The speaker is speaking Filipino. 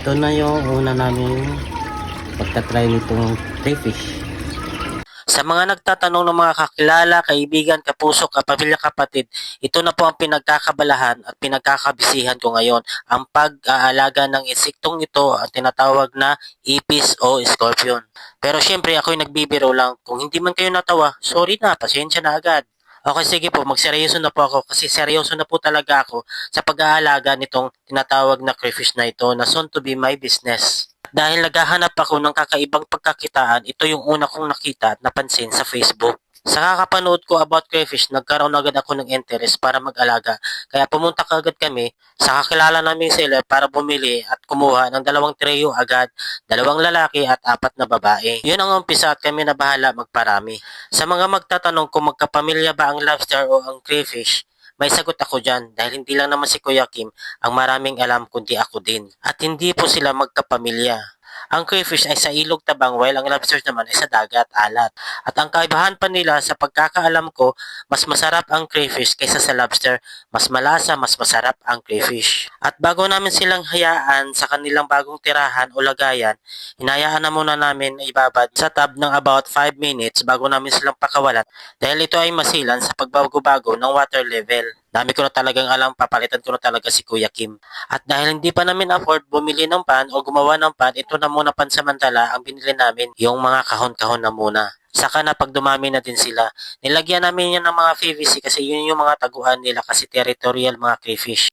Ito na yung una namin pagtatry nitong crayfish. Sa mga nagtatanong ng mga kakilala, kaibigan, kapuso, kapamilya, kapatid, ito na po ang pinagkakabalahan at pinagkakabisihan ko ngayon, ang pag-aalaga ng insektong ito ang tinatawag na ipis o scorpion. Pero syempre ako'y nagbibiro lang, kung hindi man kayo natawa, sorry na, pasensya na agad. Okay, sige po, magseryoso na po ako kasi seryoso na po talaga ako sa pag-aalaga nitong tinatawag na crayfish na ito na soon to be my business. Dahil naghahanap ako ng kakaibang pagkakitaan, ito yung una kong nakita at napansin sa Facebook. Sa kakapanood ko about crayfish, nagkaroon agad ako ng interest para mag-alaga. Kaya pumunta kagad kami sa kakilala naming seller para bumili at kumuha ng 2 trio agad, 2 lalaki at 4 na babae. Yun ang umpisa at kami na bahala magparami. Sa mga magtatanong kung magkapamilya ba ang lobster o ang crayfish, may sagot ako dyan dahil hindi lang naman si Kuya Kim ang maraming alam kundi ako din. At hindi po sila magkapamilya. Ang crayfish ay sa ilog tabang while ang lobsters naman ay sa dagat alat. At ang kaibahan pa nila sa pagkakaalam ko, mas masarap ang crayfish kaysa sa lobster, mas malasa, mas masarap ang crayfish. At bago namin silang hayaan sa kanilang bagong tirahan o lagayan, hinayaan na muna namin na ibabad sa tub ng about 5 minutes bago namin silang pakawalan dahil ito ay masilan sa pagbago-bago ng water level. Dami ko na talagang alam, papalitan ko na talaga si Kuya Kim. At dahil hindi pa namin afford bumili ng pan o gumawa ng pan, ito na muna pansamantala ang binili namin, yung mga kahon-kahon na muna. Saka na pag dumami na din sila, nilagyan namin yan ng mga PVC kasi yun yung mga taguan nila kasi territorial mga crayfish.